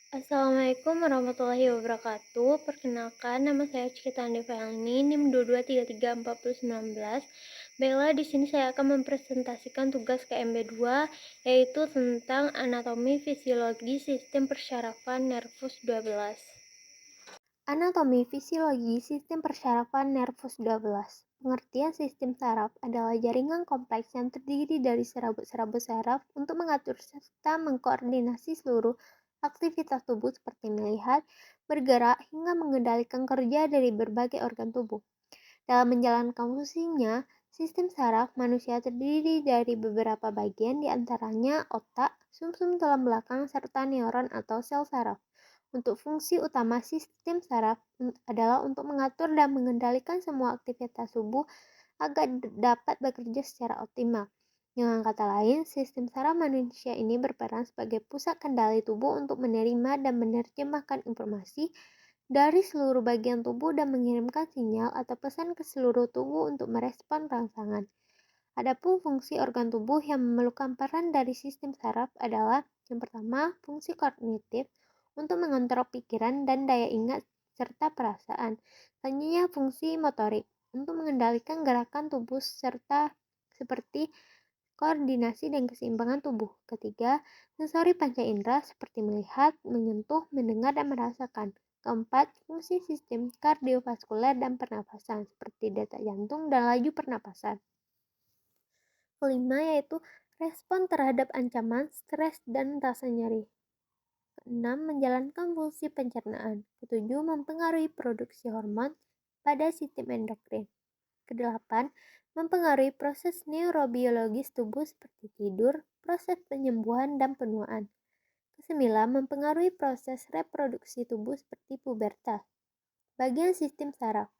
Assalamualaikum warahmatullahi wabarakatuh. Perkenalkan, nama saya Cikitani Felni, NIM 22334019. Baiklah, di sini saya akan mempresentasikan tugas KMB2, yaitu tentang anatomi fisiologi sistem persyarafan nervus 12. Anatomi fisiologi sistem persyarafan nervus 12. Pengertian sistem saraf adalah jaringan kompleks yang terdiri dari serabut-serabut saraf untuk mengatur serta mengkoordinasi seluruh aktivitas tubuh seperti melihat, bergerak, hingga mengendalikan kerja dari berbagai organ tubuh. Dalam menjalankan fungsinya, sistem saraf manusia terdiri dari beberapa bagian, diantaranya otak, sumsum tulang belakang, serta neuron atau sel saraf. Untuk fungsi utama sistem saraf adalah untuk mengatur dan mengendalikan semua aktivitas tubuh agar dapat bekerja secara optimal. Dengan kata lain, sistem saraf manusia ini berperan sebagai pusat kendali tubuh untuk menerima dan menerjemahkan informasi dari seluruh bagian tubuh dan mengirimkan sinyal atau pesan ke seluruh tubuh untuk merespon rangsangan. Adapun fungsi organ tubuh yang memerlukan peran dari sistem saraf adalah yang pertama, fungsi kognitif untuk mengontrol pikiran dan daya ingat serta perasaan. Selanjutnya, fungsi motorik untuk mengendalikan gerakan tubuh serta seperti koordinasi dan keseimbangan tubuh. Ketiga, sensori panca indera seperti melihat, menyentuh, mendengar, dan merasakan. Keempat, fungsi sistem kardiovaskuler dan pernapasan seperti detak jantung dan laju pernapasan. Kelima yaitu respon terhadap ancaman, stres, dan rasa nyeri. Keenam, menjalankan fungsi pencernaan. Ketujuh, mempengaruhi produksi hormon pada sistem endokrin. Kedelapan, mempengaruhi proses neurobiologis tubuh seperti tidur, proses penyembuhan, dan penuaan. Kesembilan, mempengaruhi proses reproduksi tubuh seperti pubertas. Bagian sistem saraf.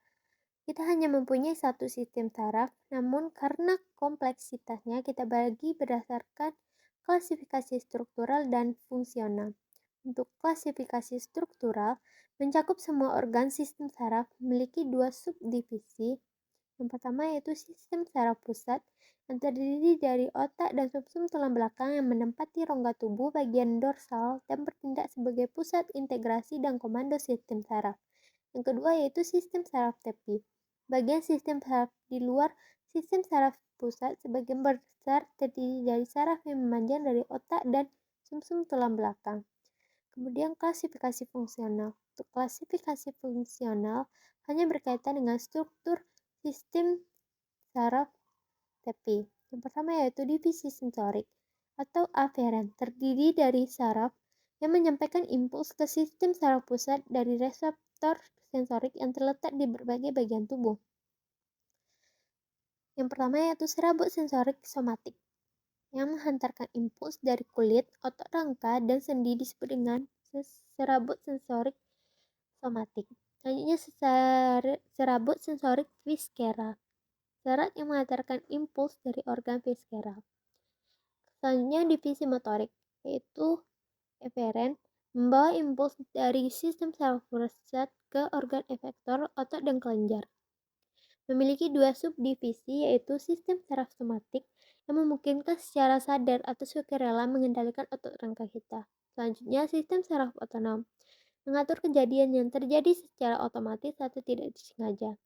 Kita hanya mempunyai satu sistem saraf, namun karena kompleksitasnya kita bagi berdasarkan klasifikasi struktural dan fungsional. Untuk klasifikasi struktural, mencakup semua organ sistem saraf memiliki dua subdivisi. Yang pertama yaitu sistem saraf pusat yang terdiri dari otak dan sumsum tulang belakang yang menempati rongga tubuh bagian dorsal dan bertindak sebagai pusat integrasi dan komando sistem saraf. Yang kedua yaitu sistem saraf tepi. Bagian sistem saraf di luar sistem saraf pusat sebagian besar terdiri dari saraf yang memanjang dari otak dan sumsum tulang belakang. Kemudian klasifikasi fungsional. Untuk klasifikasi fungsional hanya berkaitan dengan struktur sistem saraf tepi. Yang pertama yaitu divisi sensorik atau aferen, terdiri dari saraf yang menyampaikan impuls ke sistem saraf pusat dari reseptor sensorik yang terletak di berbagai bagian tubuh. Yang pertama yaitu serabut sensorik somatik yang menghantarkan impuls dari kulit, otot rangka, dan sendi disebut dengan serabut sensorik somatik. Selanjutnya serabut sensorik visceral, syarat yang mengantarkan impuls dari organ visceral. Selanjutnya divisi motorik, yaitu eferen, membawa impuls dari sistem saraf pusat ke organ efektor, otot, dan kelenjar. Memiliki dua subdivisi, yaitu sistem saraf somatik yang memungkinkan secara sadar atau sukarela mengendalikan otot rangka kita. Selanjutnya, sistem saraf otonom, mengatur kejadian yang terjadi secara otomatis atau tidak disengaja.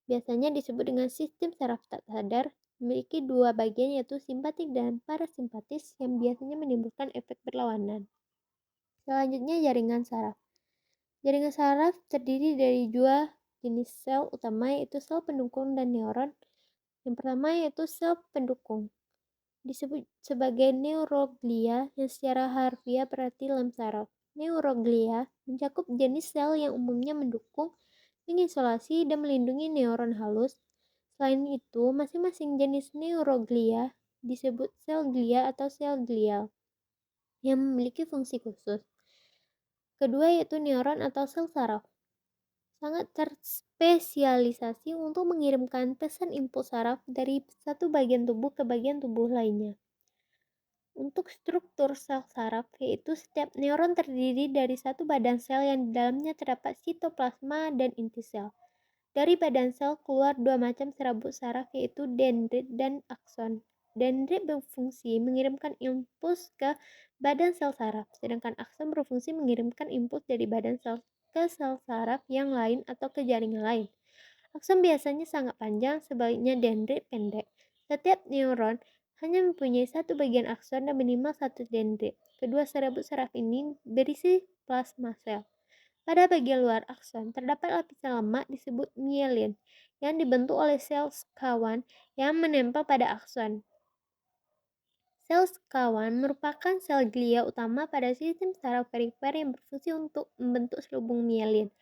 Biasanya disebut dengan sistem saraf tak sadar, memiliki dua bagian yaitu simpatik dan parasimpatis yang biasanya menimbulkan efek berlawanan. Selanjutnya, jaringan saraf. Jaringan saraf terdiri dari dua jenis sel utama yaitu sel pendukung dan neuron. Yang pertama yaitu sel pendukung, disebut sebagai neuroglia yang secara harfiah berarti lem saraf. Neuroglia mencakup jenis sel yang umumnya mendukung, mengisolasi, dan melindungi neuron halus. Selain itu, masing-masing jenis neuroglia disebut sel glia atau sel glial yang memiliki fungsi khusus. Kedua yaitu neuron atau sel saraf. Sangat terspesialisasi untuk mengirimkan pesan impuls saraf dari satu bagian tubuh ke bagian tubuh lainnya. Untuk struktur sel saraf, yaitu setiap neuron terdiri dari satu badan sel yang di dalamnya terdapat sitoplasma dan inti sel. Dari badan sel keluar dua macam serabut saraf yaitu dendrit dan akson. Dendrit berfungsi mengirimkan impuls ke badan sel saraf, sedangkan akson berfungsi mengirimkan impuls dari badan sel ke sel saraf yang lain atau ke jaringan lain. Akson biasanya sangat panjang, sebaliknya dendrit pendek. Setiap neuron hanya mempunyai satu bagian akson dan minimal satu dendrit. Kedua serabut saraf ini berisi plasma sel. Pada bagian luar akson terdapat lapisan lemak disebut mielin yang dibentuk oleh sel kawan yang menempel pada akson. Sel kawan merupakan sel glia utama pada sistem saraf perifer yang berfungsi untuk membentuk selubung mielin.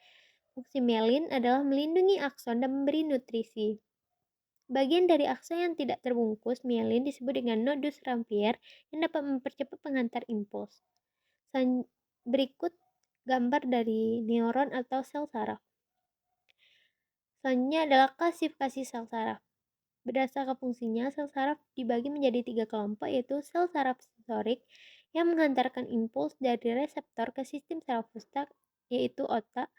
Fungsi mielin adalah melindungi akson dan memberi nutrisi. Bagian dari akson yang tidak terbungkus mielin disebut dengan nodus Rampier yang dapat mempercepat pengantar impuls. Berikut gambar dari neuron atau sel saraf. Selanjutnya adalah klasifikasi sel saraf. Berdasarkan fungsinya, sel saraf dibagi menjadi 3 kelompok, yaitu sel saraf sensorik yang menghantarkan impuls dari reseptor ke sistem saraf pusat, yaitu otak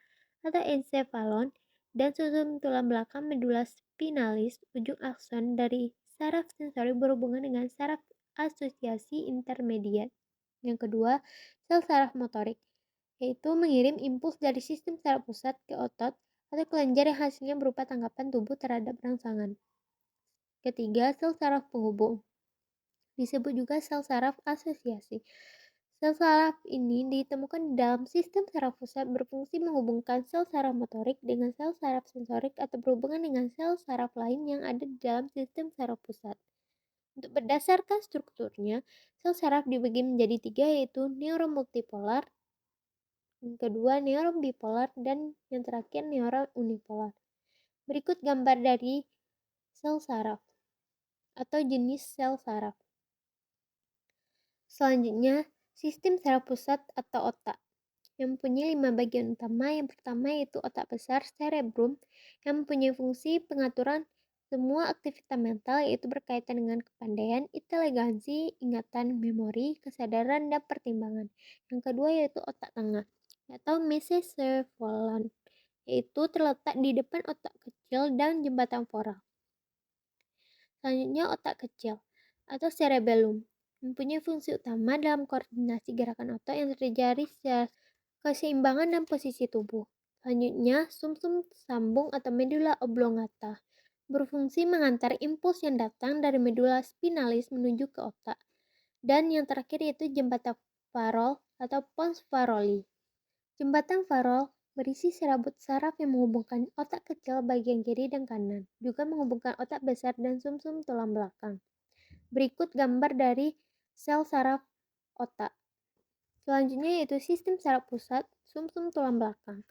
atau ensefalon, dan susun tulang belakang medula spinalis, ujung akson dari saraf sensorik berhubungan dengan saraf asosiasi intermediat. Yang kedua, sel saraf motorik, yaitu mengirim impuls dari sistem saraf pusat ke otot atau kelenjar yang hasilnya berupa tangkapan tubuh terhadap rangsangan. Ketiga, sel saraf penghubung. Disebut juga sel saraf asosiasi. Sel saraf ini ditemukan di dalam sistem saraf pusat, berfungsi menghubungkan sel saraf motorik dengan sel saraf sensorik atau berhubungan dengan sel saraf lain yang ada di dalam sistem saraf pusat. Untuk berdasarkan strukturnya, sel saraf dibagi menjadi 3, yaitu neuron multipolar, yang kedua neuron bipolar, dan yang terakhir neuron unipolar. Berikut gambar dari sel saraf atau jenis sel saraf. Selanjutnya, sistem saraf pusat atau otak yang mempunyai 5 bagian utama. Yang pertama yaitu otak besar, cerebrum, yang mempunyai fungsi pengaturan semua aktivitas mental, yaitu berkaitan dengan kepandaian, inteligensi, ingatan, memori, kesadaran, dan pertimbangan. Yang kedua yaitu otak tengah atau mesencephalon, yaitu terletak di depan otak kecil dan jembatan foral. Selanjutnya otak kecil atau cerebellum mempunyai fungsi utama dalam koordinasi gerakan otot yang terjadi secara keseimbangan dan posisi tubuh. Selanjutnya, sumsum sambung atau medula oblongata berfungsi mengantar impuls yang datang dari medula spinalis menuju ke otak. Dan yang terakhir yaitu jembatan farol atau pons faroli. Jembatan farol berisi serabut saraf yang menghubungkan otak kecil bagian kiri dan kanan, juga menghubungkan otak besar dan sumsum tulang belakang. Berikut gambar dari sel saraf otak. Selanjutnya yaitu sistem saraf pusat, sumsum tulang belakang,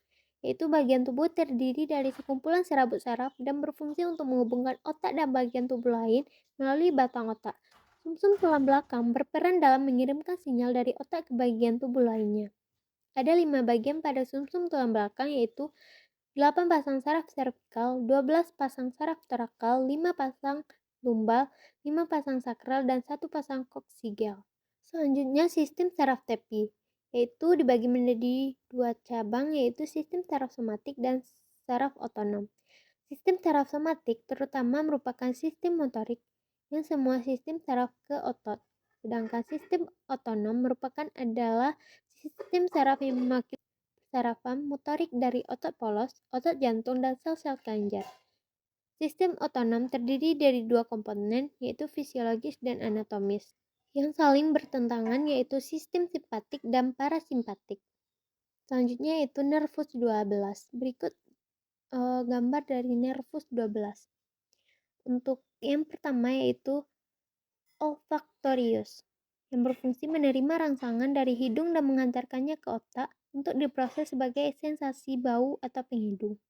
yaitu bagian tubuh terdiri dari sekumpulan serabut saraf dan berfungsi untuk menghubungkan otak dan bagian tubuh lain melalui batang otak. Sumsum tulang belakang berperan dalam mengirimkan sinyal dari otak ke bagian tubuh lainnya. Ada 5 bagian pada sumsum tulang belakang, yaitu 8 pasang saraf servikal, 12 pasang saraf torakal, 5 pasang lumbal, 5 pasang sakral, dan 1 pasang koksigel. Selanjutnya sistem saraf tepi, yaitu dibagi menjadi 2 cabang, yaitu sistem saraf somatik dan saraf otonom. Sistem saraf somatik terutama merupakan sistem motorik yang semua sistem saraf ke otot, sedangkan sistem otonom merupakan adalah sistem saraf yang mewakili sarafan motorik dari otot polos, otot jantung, dan sel-sel kelenjar. Sistem otonom terdiri dari 2 komponen, yaitu fisiologis dan anatomis, yang saling bertentangan, yaitu sistem simpatik dan parasimpatik. Selanjutnya yaitu nervus 12. Berikut gambar dari nervus 12. Untuk yang pertama yaitu olfaktorius, yang berfungsi menerima rangsangan dari hidung dan mengantarkannya ke otak untuk diproses sebagai sensasi bau atau penghidung.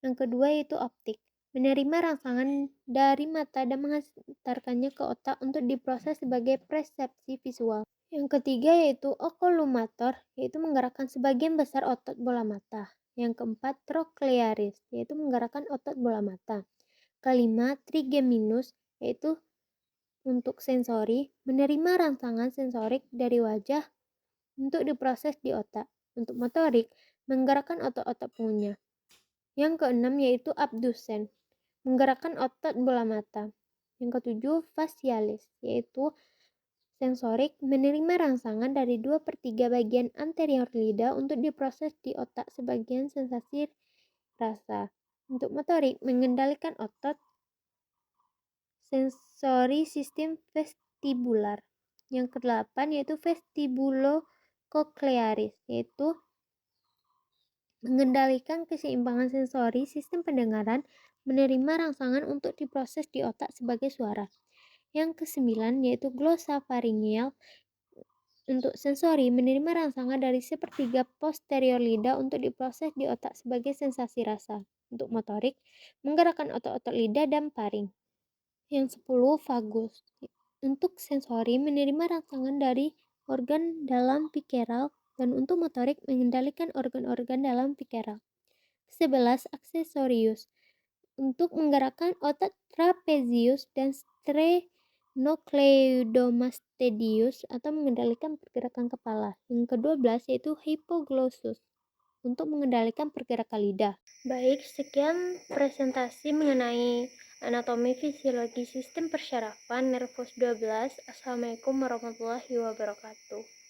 Yang kedua yaitu optik, menerima rangsangan dari mata dan mengantarkannya ke otak untuk diproses sebagai persepsi visual. Yang ketiga yaitu okulumator, yaitu menggerakkan sebagian besar otot bola mata. Yang keempat troclearis, yaitu menggerakkan otot bola mata. Kelima trigeminus, yaitu untuk sensori, menerima rangsangan sensorik dari wajah untuk diproses di otak. Untuk motorik, menggerakkan otot-otot punggungnya. Yang keenam yaitu abdusen, menggerakkan otot bola mata. Yang ketujuh, facialis, yaitu sensorik menerima rangsangan dari 2/3 bagian anterior lidah untuk diproses di otak sebagai sensasi rasa. Untuk motorik, mengendalikan otot sensori sistem vestibular. Yang kedelapan yaitu vestibulocochlearis, yaitu mengendalikan keseimbangan sensori sistem pendengaran, menerima rangsangan untuk diproses di otak sebagai suara. Yang kesembilan yaitu glosopharyngeal, untuk sensori menerima rangsangan dari sepertiga posterior lidah untuk diproses di otak sebagai sensasi rasa. Untuk motorik, menggerakkan otot-otot lidah dan paring. Yang 10, vagus. Untuk sensori menerima rangsangan dari organ dalam pikeral dan untuk motorik mengendalikan organ-organ dalam pikeral. 11, aksesorius. Untuk menggerakkan otot trapezius dan sternocleidomastoideus atau mengendalikan pergerakan kepala. Yang ke-12 yaitu hypoglossus untuk mengendalikan pergerakan lidah. Baik, sekian presentasi mengenai anatomi fisiologi sistem persyarafan nervus 12. Assalamualaikum warahmatullahi wabarakatuh.